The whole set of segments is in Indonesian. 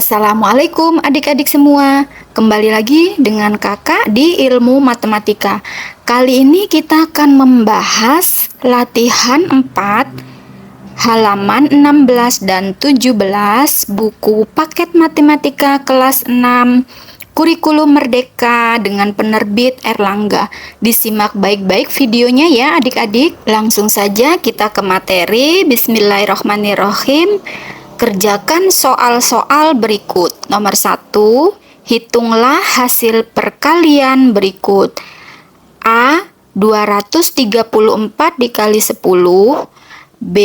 Assalamualaikum adik-adik semua. Kembali lagi dengan kakak di ilmu matematika. Kali ini kita akan membahas latihan 4 halaman 16 dan 17 buku paket matematika kelas 6 Kurikulum Merdeka dengan penerbit Erlangga. Disimak baik-baik videonya ya adik-adik. Langsung saja kita ke materi. Bismillahirrohmanirrohim. Kerjakan soal-soal berikut. Nomor 1, hitunglah hasil perkalian berikut. A. 234 dikali 10. B.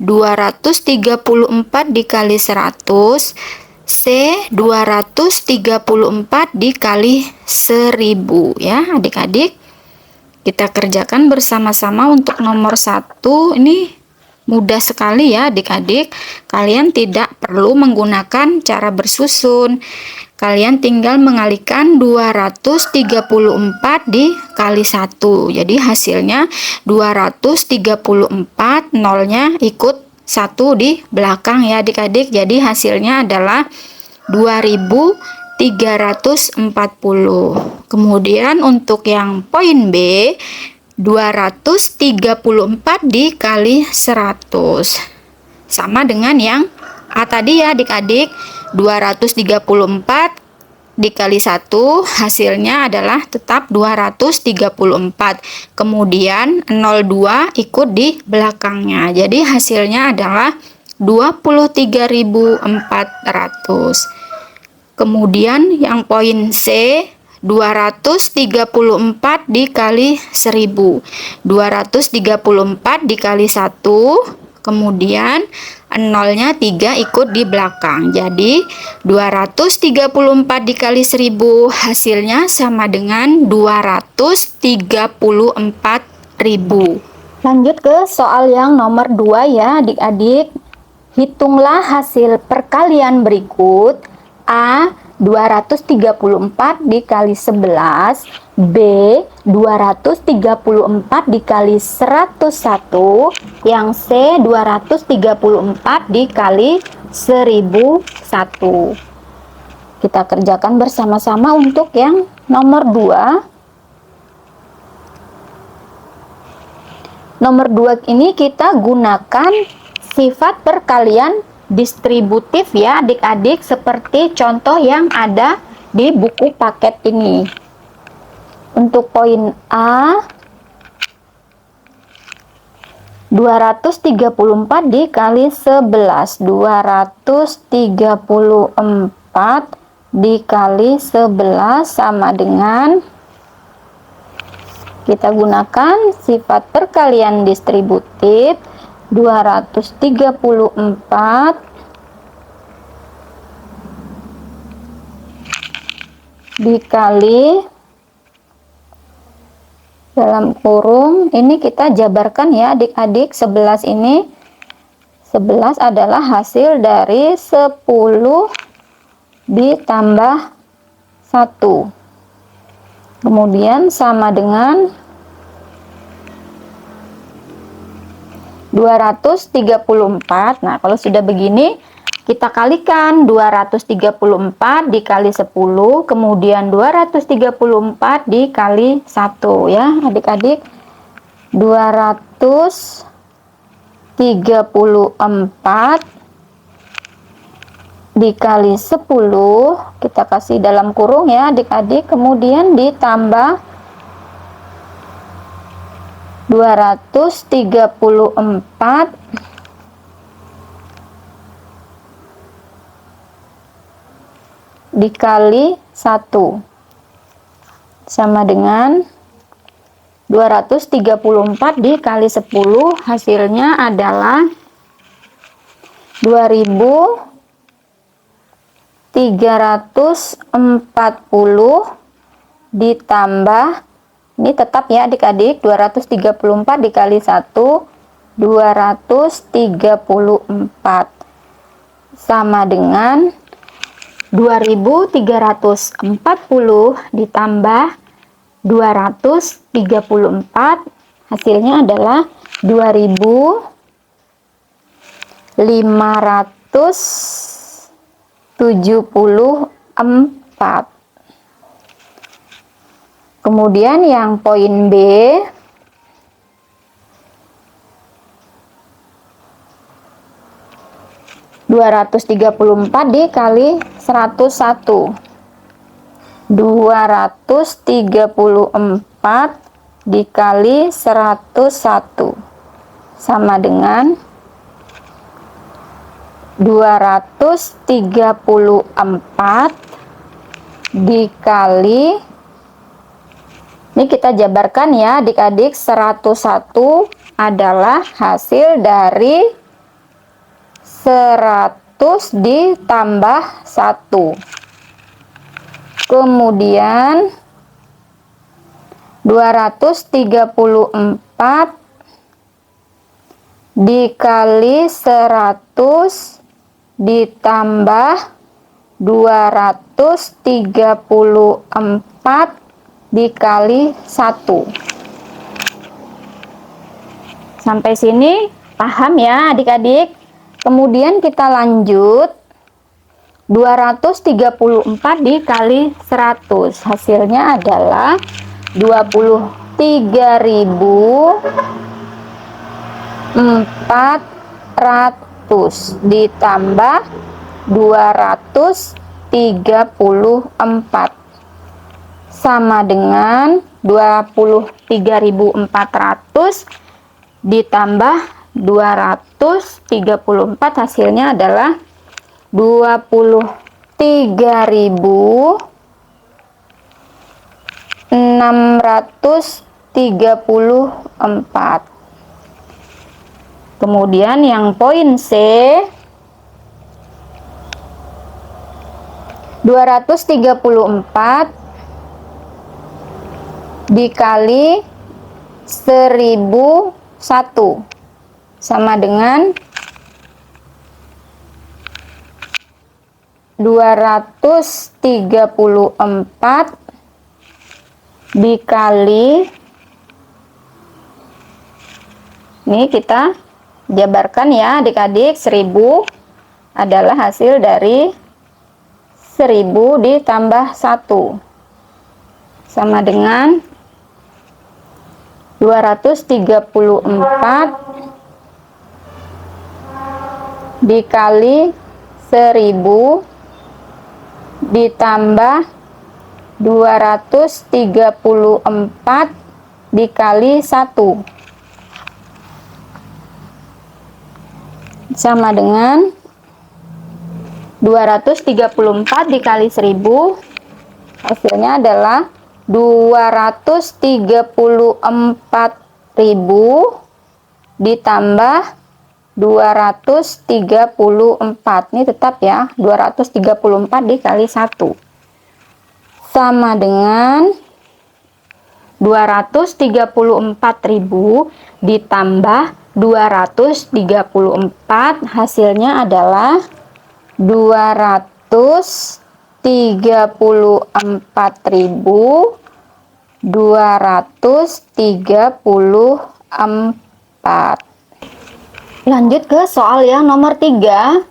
234 dikali 100. C. 234 dikali 1000. Ya adik-adik, kita kerjakan bersama-sama. Untuk nomor 1 ini mudah sekali ya adik-adik. Kalian tidak perlu menggunakan cara bersusun. Kalian tinggal mengalihkan 234 dikali 1. Jadi hasilnya 234, nolnya ikut 1 di belakang ya adik-adik. Jadi hasilnya adalah 2340. Kemudian untuk yang poin B, 234 dikali 100 sama dengan yang A tadi ya adik-adik. 234 dikali 1 hasilnya adalah tetap 234. Kemudian 02 ikut di belakangnya. Jadi hasilnya adalah 23.400. Kemudian yang poin C, 234 dikali 1000. 234 dikali 1, kemudian nolnya 3 ikut di belakang. Jadi 234 dikali 1000 hasilnya sama dengan 234.000. Lanjut ke soal yang nomor 2 ya adik-adik. Hitunglah hasil perkalian berikut. A. 234 dikali 11. B. 234 dikali 101. Yang C. 234 dikali 1001. Kita kerjakan bersama-sama untuk yang nomor 2. Nomor 2 ini kita gunakan sifat perkalian distributif ya adik-adik, seperti contoh yang ada di buku paket ini. Untuk poin A, 234 dikali 11. 234 dikali 11 sama dengan, kita gunakan sifat perkalian distributif, 234 dikali dalam kurung, ini kita jabarkan ya adik-adik. 11 ini, 11 adalah hasil dari 10 ditambah 1. Kemudian sama dengan 234. Nah, kalau sudah begini, kita kalikan 234 dikali 10, kemudian 234 dikali 1 ya adik-adik. 234 dikali 10, kita kasih dalam kurung ya adik-adik, kemudian ditambah 234 dikali 1 sama dengan 234 dikali 10, hasilnya adalah 2340 ditambah, ini tetap ya adik-adik, 234 dikali 1, 234 sama dengan 2340 ditambah 234, hasilnya adalah 2500 74. Kemudian yang poin B, 234 dikali 101. 234 dikali 101 sama dengan 234 dikali, ini kita jabarkan ya adik-adik, 101 adalah hasil dari 100 ditambah 1. Kemudian 234 dikali 100 ditambah 234 dikali 1. Sampai sini paham ya adik-adik? Kemudian kita lanjut, 234 dikali 100, hasilnya adalah 23.400 ditambah 234 sama dengan 23.400 ditambah 234, hasilnya adalah 23.634. Kemudian yang poin C, 234 dikali 1001 sama dengan 234 dikali, ini kita jabarkan ya adik-adik, 1000 adalah hasil dari 1000 ditambah 1 sama dengan 234 dikali 1000 ditambah 234 dikali 1 sama dengan 234 dikali 1000, hasilnya adalah 234.000 ditambah 234. Ini tetap ya, 234 dikali 1 sama dengan 234.000 ditambah 234, hasilnya adalah 234.234. Lanjut ke soal yang nomor 3.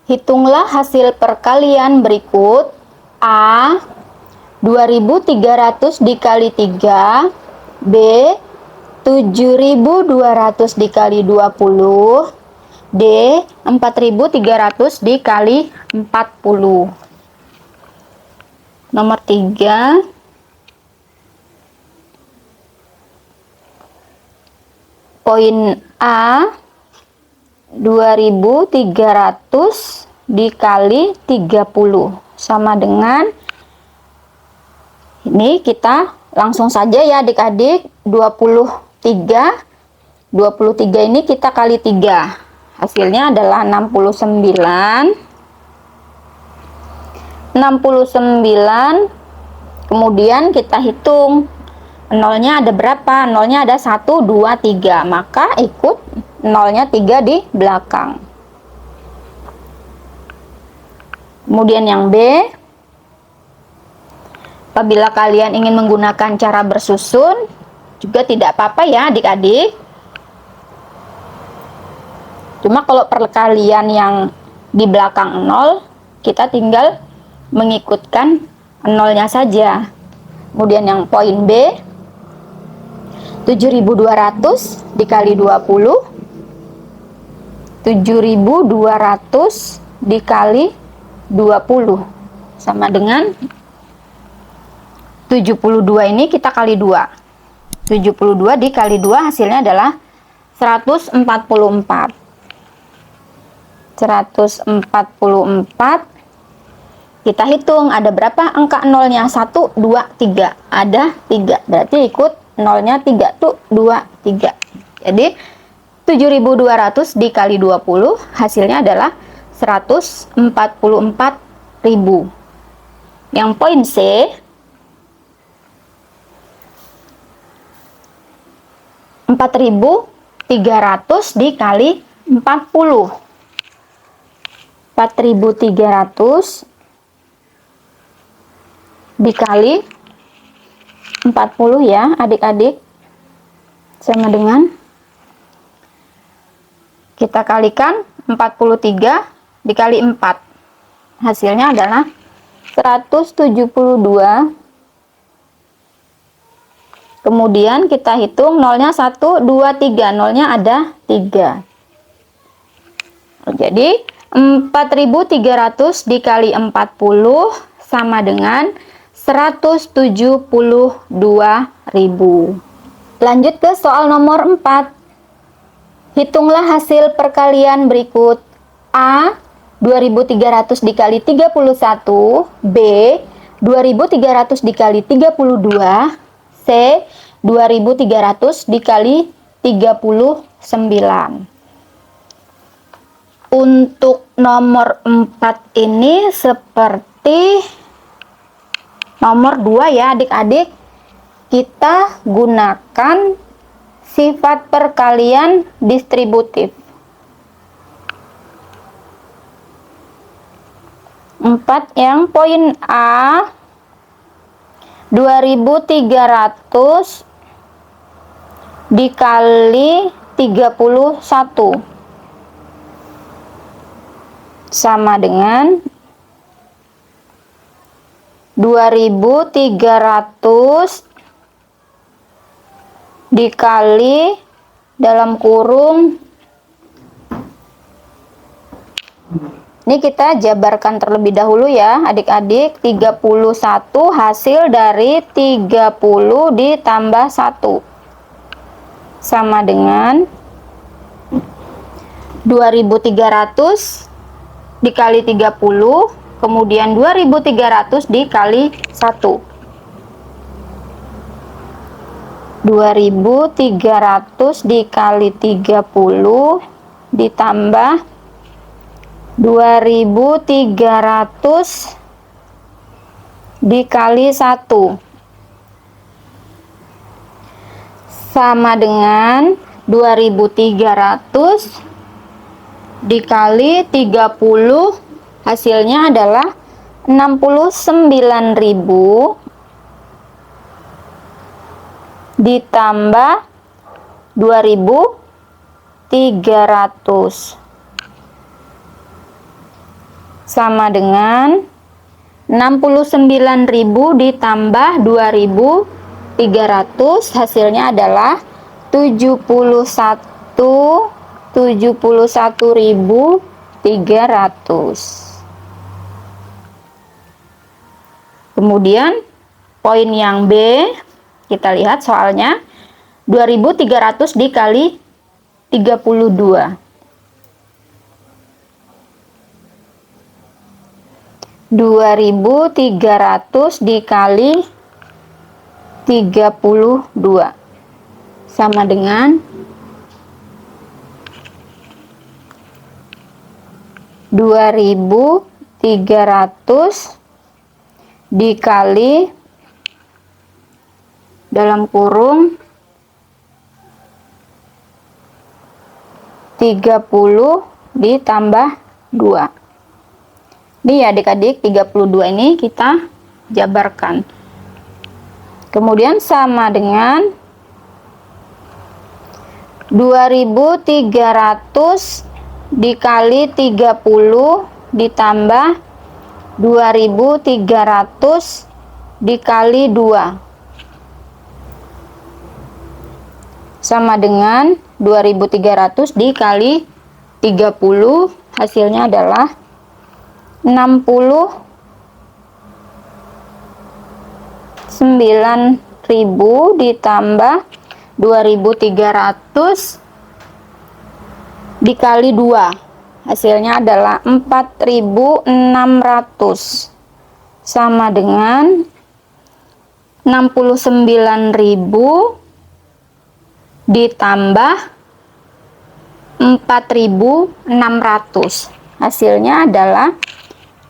Hitunglah hasil perkalian berikut. A, 2300 dikali 3, B, 7200 dikali 20, D, 4300 dikali 40. Nomor 3, poin A, 2300 dikali 30 sama dengan, ini kita langsung saja ya adik-adik, 23 ini kita kali 3, hasilnya adalah 69. Kemudian kita hitung nolnya ada berapa, nolnya ada 1, 2, 3, maka ikut nolnya 3 di belakang. Kemudian yang B, apabila kalian ingin menggunakan cara bersusun juga tidak apa-apa ya adik-adik. Cuma kalau perkalian yang di belakang 0 kita tinggal mengikutkan nolnya saja. Kemudian yang poin B, 7.200 dikali 20, 7.200 dikali 20 sama dengan 72. Ini kita kali 2. 72 dikali 2 hasilnya adalah 144. 144. Kita hitung ada berapa angka nolnya? 1, 2, 3. Ada 3. Berarti ikut nolnya 3 tuh 2, 3. Jadi 7.200 dikali 20 hasilnya adalah 144.000. Yang poin C, 4.300 dikali 40. 4.300 dikali 40 ya adik-adik, sama dengan, kita kalikan 43 dikali 4, hasilnya adalah 172. Kemudian kita hitung nolnya 1, 2, 3, nolnya ada 3. Jadi 4.300 dikali 40 sama dengan 172.000. Lanjut ke soal nomor 4. Hitunglah hasil perkalian berikut. A, 2.300 dikali 31, B, 2.300 dikali 32, C, 2.300 dikali 39. Untuk nomor 4 ini seperti nomor 2 ya adik-adik. Kita gunakan sifat perkalian distributif. 4 yang poin A, 2.300 dikali 31 sama dengan 2.300 dikali dalam kurung, ini kita jabarkan terlebih dahulu ya adik-adik. 31 hasil dari 30 ditambah 1 sama dengan 2.300 dikali 30, kemudian 2.300 dikali 1. 2.300 dikali 30 ditambah 2.300 dikali 1 sama dengan 2.300 dikali 30, hasilnya adalah 69.000 ditambah 2.300 sama dengan 69.000 ditambah 2.300, hasilnya adalah 71.300. Kemudian poin yang B, kita lihat soalnya 2.300 dikali 32. 2.300 dikali 32 sama dengan 2.300 dikali dalam kurung 30 ditambah 2. Ini ya adik-adik, 32 ini kita jabarkan. Kemudian sama dengan 2.300 dikali 30 ditambah 2.300 dikali 2 sama dengan 2.300 dikali 30, hasilnya adalah 69.000 ditambah 2.300 dikali 2, hasilnya adalah 4.600 sama dengan 69.000 ditambah 4.600, hasilnya adalah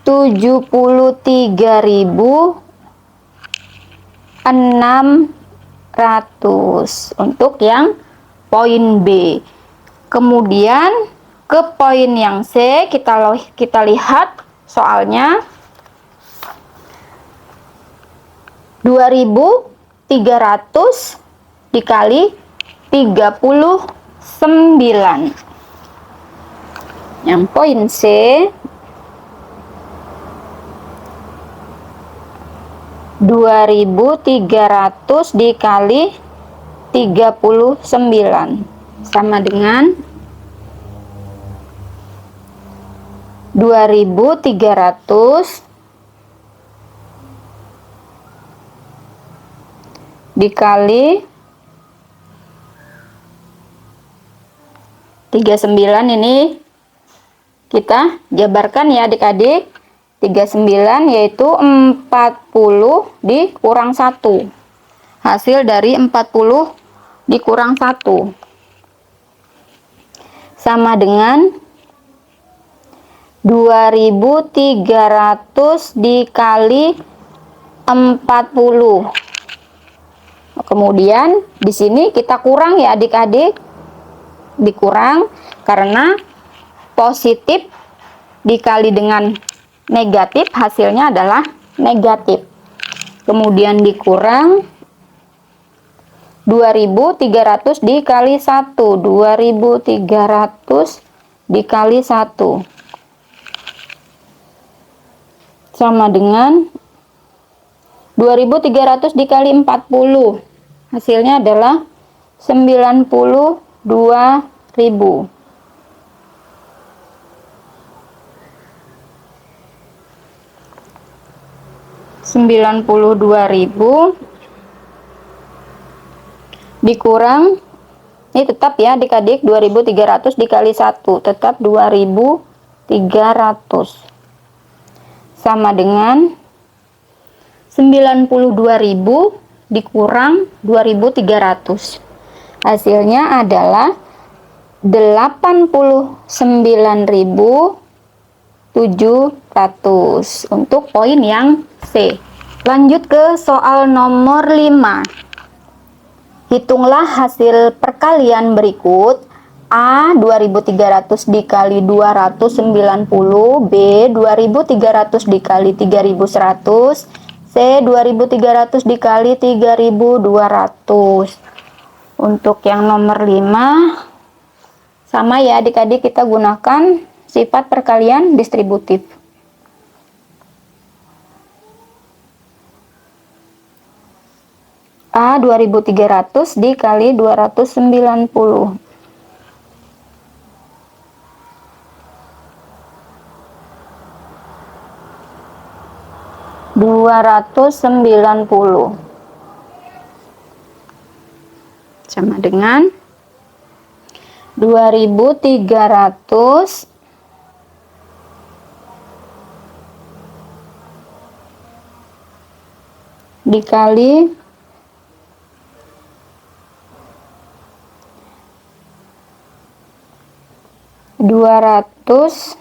73.600 untuk yang poin B. Kemudian ke poin yang C, kita lihat soalnya. 2.300 dikali 39. Yang poin C, 2.300 dikali 39 sama dengan 2.300 dikali 39. Ini kita jabarkan ya adik-adik. 39 yaitu 40 dikurang 1. Hasil dari 40 dikurang 1 sama dengan 2.300 dikali 40. Kemudian di sini kita kurang ya adik-adik, dikurang karena positif dikali dengan negatif hasilnya adalah negatif. Kemudian dikurang 2.300 dikali 1, 2.300 dikali 1 sama dengan 2.300 dikali 40, hasilnya adalah 92.000. Dikurang, ini tetap ya adik-adik, 2.300 dikali 1 tetap 2.300 sama dengan 92.000 dikurang 2.300, hasilnya adalah 89.700 untuk poin yang C. Lanjut ke soal nomor 5. Hitunglah hasil perkalian berikut. A 2.300 dikali 290, B 2.300 dikali 3.100, C 2.300 dikali 3.200. Untuk yang nomor 5 sama ya adik-adik, kita gunakan sifat perkalian distributif. A 2.300 dikali 290. 290 sama dengan 2.300 dikali 200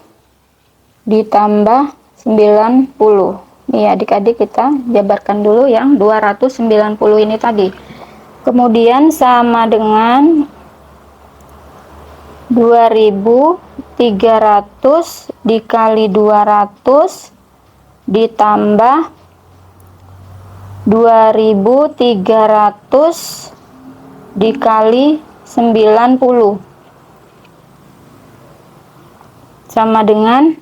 ditambah 90. Nih adik-adik, kita jabarkan dulu yang 290 ini tadi. Kemudian sama dengan 2.300 dikali 200 ditambah 2.300 dikali 90 sama dengan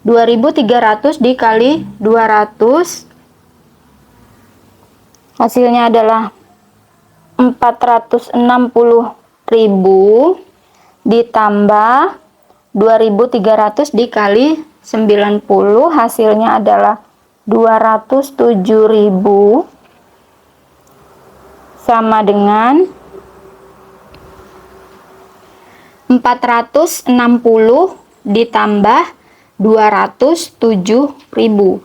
2.300 dikali 200 hasilnya adalah 460.000 ditambah 2.300 dikali 90 hasilnya adalah 207.000 sama dengan 460 ditambah 207.000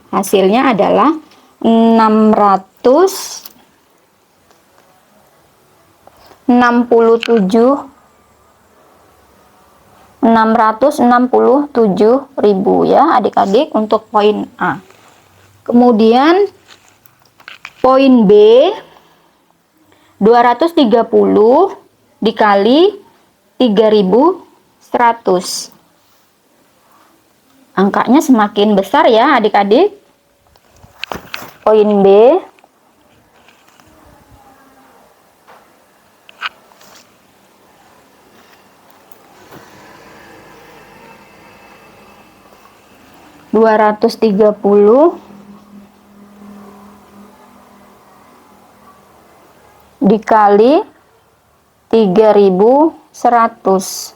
hasilnya adalah 667.000 ya adik-adik untuk poin A. Kemudian poin B, 230 dikali 3.100. Angkanya semakin besar ya adik-adik. Poin B, (230) dikali 3.100.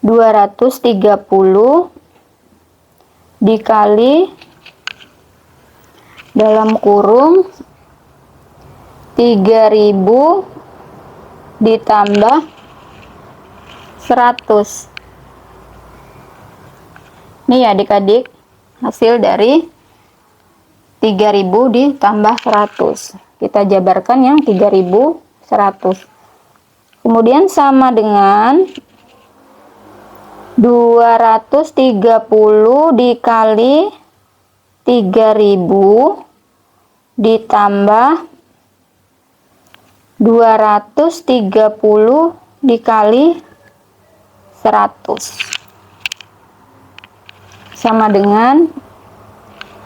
230 dikali dalam kurung 3.000 ditambah 100. Nih adik-adik, hasil dari 3.000 ditambah 100. Kita jabarkan yang 3.100. Kemudian sama dengan 230 dikali 3.000 ditambah 230 dikali 100 sama dengan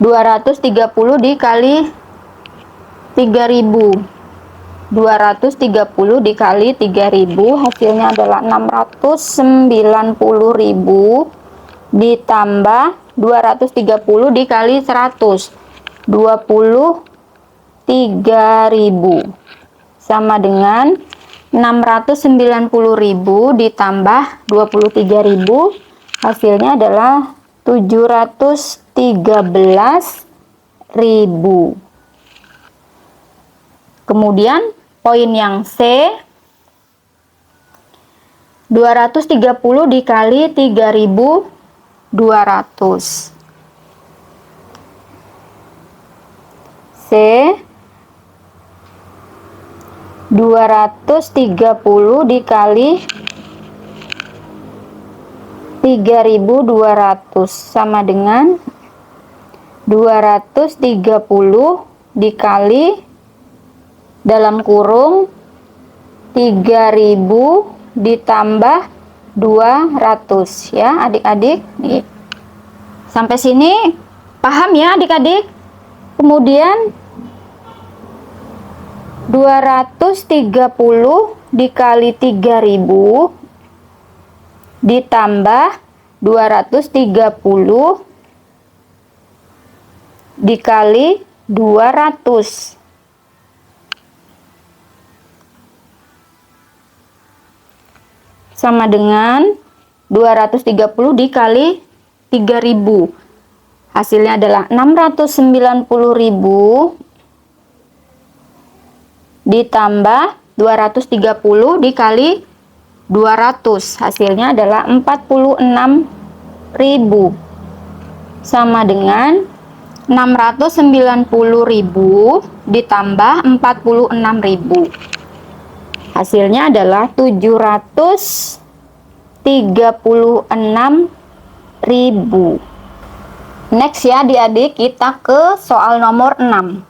230 dikali 3.000. 230 dikali 3.000 hasilnya adalah 690.000 ditambah 230 dikali 100, 23.000 sama dengan 690.000 ditambah 23.000 hasilnya adalah 713.000. Kemudian poin yang C, 230 dikali 3.200. C, 230 dikali 3.200 sama dengan 230 dikali dalam kurung 3.000 ditambah 200 ya adik-adik. Sampai sini paham ya adik-adik? Kemudian 230 dikali 3.000 ditambah 230 dikali 200 sama dengan 230 dikali 3.000 hasilnya adalah 690.000 ditambah 230 dikali 200 hasilnya adalah 46.000 sama dengan 690.000 ditambah 46.000 hasilnya adalah 736.000. Next ya adik-adik, kita ke soal nomor 6.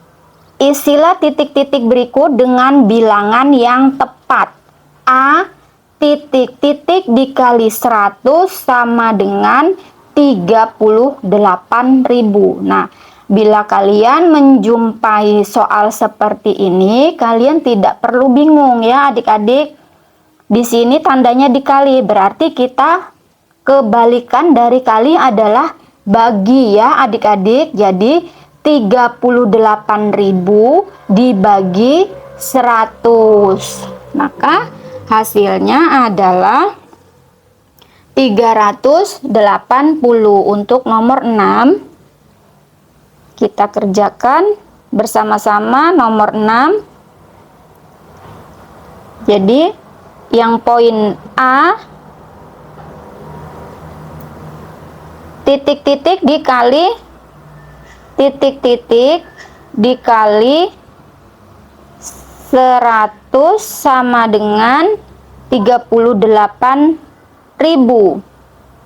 Isilah titik-titik berikut dengan bilangan yang tepat. A, titik-titik dikali 100 sama dengan 38.000. Nah, bila kalian menjumpai soal seperti ini, kalian tidak perlu bingung ya adik-adik. Di sini tandanya dikali, berarti kita kebalikan dari kali adalah bagi ya adik-adik. Jadi 38.000 dibagi 100. Maka hasilnya adalah 380. Untuk nomor 6 kita kerjakan bersama-sama nomor 6. Jadi yang poin A, titik-titik dikali titik-titik dikali 100 sama dengan 38.000.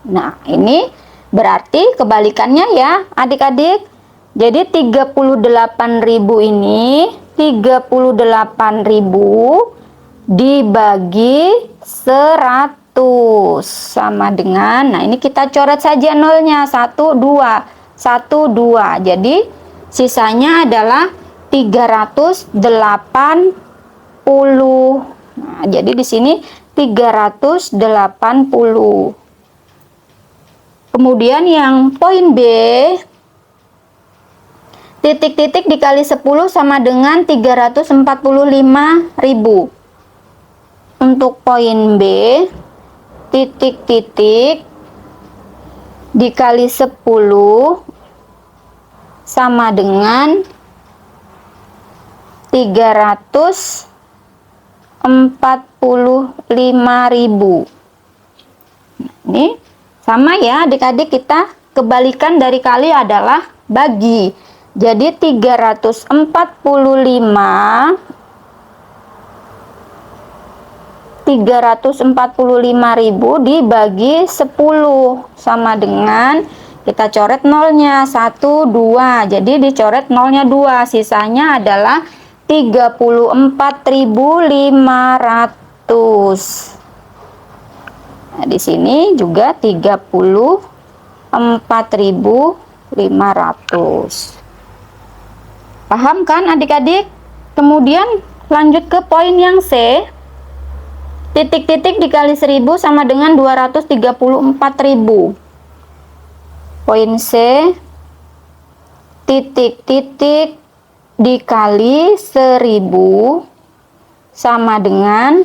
Nah, ini berarti kebalikannya ya adik-adik. Jadi 38.000 ini 38.000 dibagi 100 sama dengan, nah ini kita coret saja nolnya, 1 2 1 2. Jadi sisanya adalah 380. Nah, jadi di sini 380. Kemudian yang poin B, titik-titik dikali 10 sama dengan 345.000. Untuk poin B, titik-titik dikali 10 sama dengan 345.000. Ini sama ya adik-adik, kita kebalikan dari kali adalah bagi. Jadi 345.000 dibagi 10 sama dengan, kita coret nolnya, 1 2. Jadi dicoret nolnya 2, sisanya adalah 34.500. Nah, di sini juga 34.500. Paham kan adik-adik? Kemudian lanjut ke poin yang C. Titik-titik dikali 1000 sama dengan 234.000. Poin C, titik-titik dikali 1000 sama dengan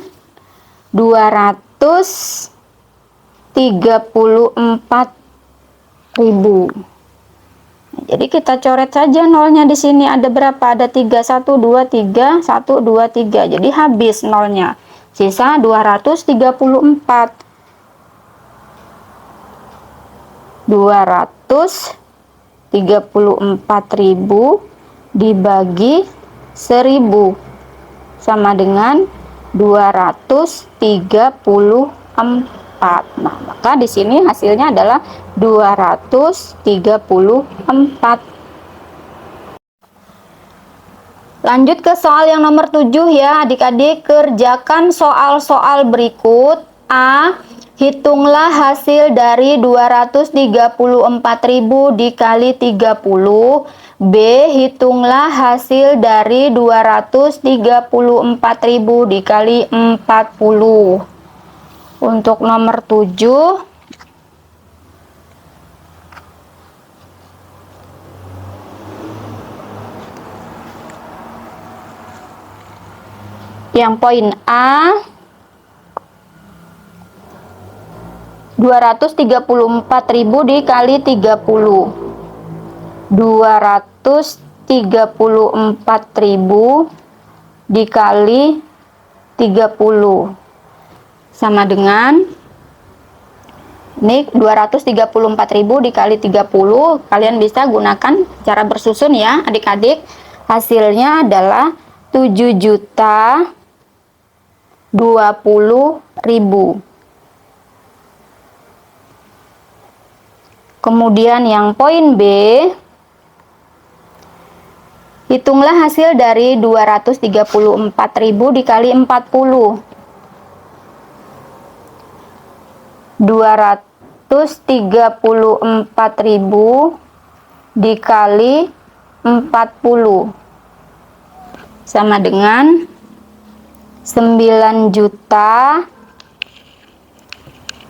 234.000. Jadi kita coret saja nolnya di sini, ada berapa? Ada 3 1 2 3 1 2 3. Jadi habis nolnya. Sisa 234. 234.000 dibagi 1000 sama dengan 234. Nah, maka di sini hasilnya adalah 234. Lanjut ke soal yang nomor 7 ya adik-adik. Kerjakan soal-soal berikut. A. Hitunglah hasil dari 234.000 dikali 30. B. Hitunglah hasil dari 234.000 dikali 40. Untuk nomor 7, yang poin A, 234.000 dikali 30. 234.000 dikali 30 sama dengan, ini 234.000 dikali 30, kalian bisa gunakan cara bersusun ya adik-adik. Hasilnya adalah 7.020.000. Kemudian yang poin B, hitunglah hasil dari 234.000 dikali 40. 234.000 dikali 40 sama dengan 9.000.000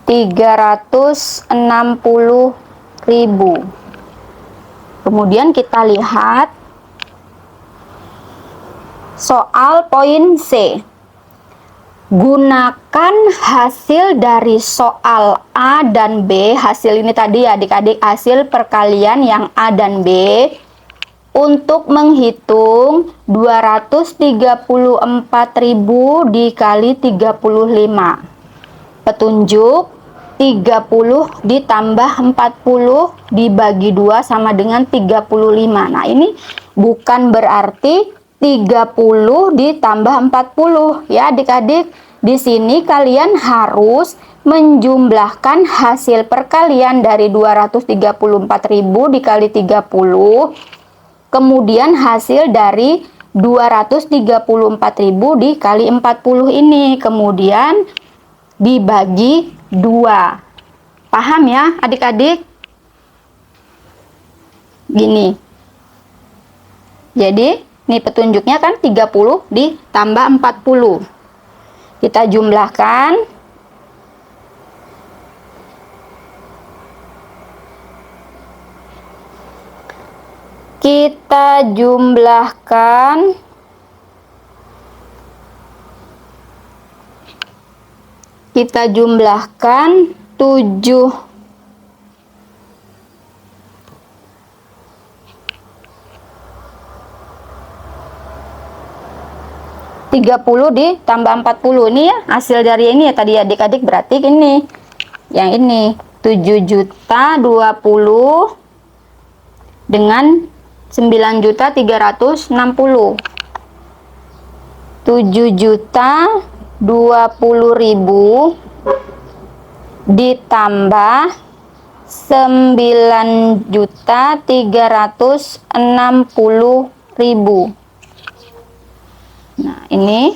360.000. Kemudian kita lihat soal poin C. Gunakan hasil dari soal A dan B. Hasil ini tadi ya adik-adik, hasil perkalian yang A dan B, untuk menghitung 234.000 dikali 35. Petunjuk 30 ditambah 40 dibagi 2 sama dengan 35. Nah, ini bukan berarti 30 ditambah 40 ya adik-adik. Di sini kalian harus menjumlahkan hasil perkalian dari 234.000 dikali 30, kemudian hasil dari 234.000 dikali 40 ini, kemudian dibagi 2. Paham ya adik-adik? Gini. Jadi ini petunjuknya kan 30 ditambah 40. Kita jumlahkan. Kita jumlahkan. Kita jumlahkan 30 ditambah 40 ini ya hasil dari ini ya tadi adik-adik, berarti ini yang ini 7.020 dengan 9.360. 7.020.000 ditambah 9.360.000. Nah, ini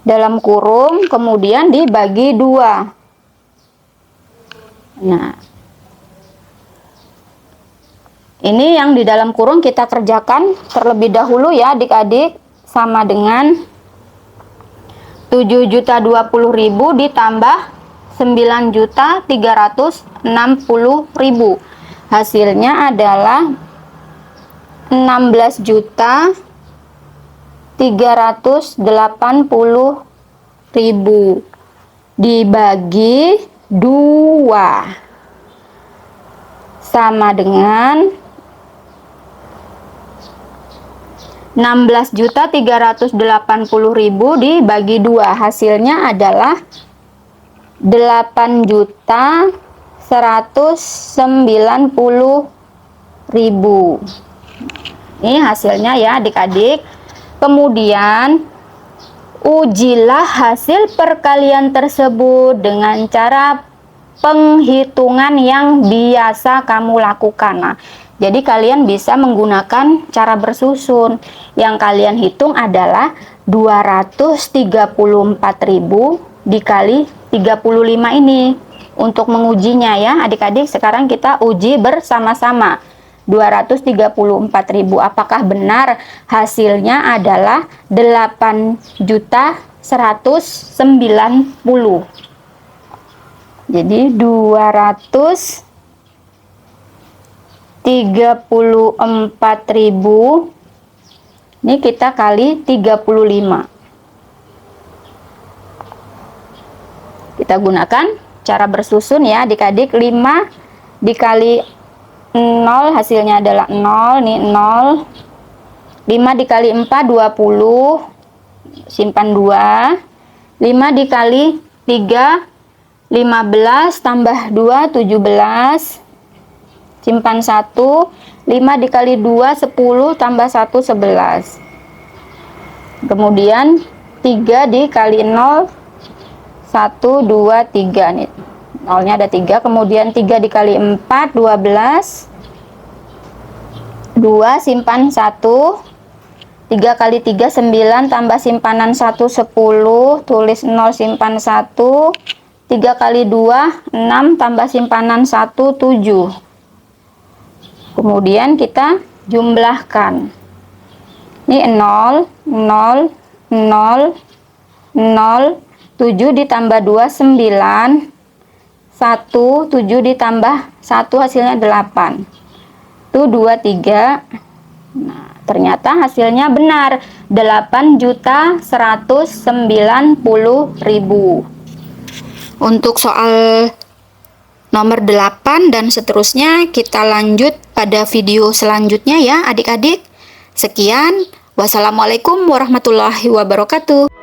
dalam kurung kemudian dibagi 2. Nah, ini yang di dalam kurung kita kerjakan terlebih dahulu ya adik-adik, sama dengan 7.020.000 ditambah 9.360.000. Hasilnya adalah 16.380.000 dibagi 2 sama dengan 16.380.000 dibagi 2. Hasilnya adalah 8.190.000. Ini hasilnya ya adik-adik. Kemudian ujilah hasil perkalian tersebut dengan cara penghitungan yang biasa kamu lakukan. Nah, jadi kalian bisa menggunakan cara bersusun. Yang kalian hitung adalah 234.000 dikali 35 ini untuk mengujinya ya adik-adik. Sekarang kita uji bersama-sama. 234.000, apakah benar hasilnya adalah 8.190.000. Jadi 234.000 ini kita kali 35. Kita gunakan cara bersusun ya adik-adik. 5 dikali 0 hasilnya adalah 0, nih 0. 5 dikali 4 20, simpan 2. 5 dikali 3 15 tambah 2 17, simpan 1. 5 dikali 2 10 tambah 1 11. Kemudian 3 dikali 0 1 2 3 nih. Nolnya ada 3, kemudian 3 dikali 4 12, 2 simpan 1, 3 kali 3 9 tambah simpanan 1 10, tulis 0 simpan 1, 3 kali 2 6 tambah simpanan 1 7. Kemudian kita jumlahkan. Ini 0 0 0 0 7 ditambah 2, 9. 1, 7 ditambah 1 hasilnya 8. Tuh 2, 3. Nah, ternyata hasilnya benar. 8.190.000. Untuk soal nomor 8 dan seterusnya kita lanjut pada video selanjutnya ya adik-adik. Sekian. Wassalamualaikum warahmatullahi wabarakatuh.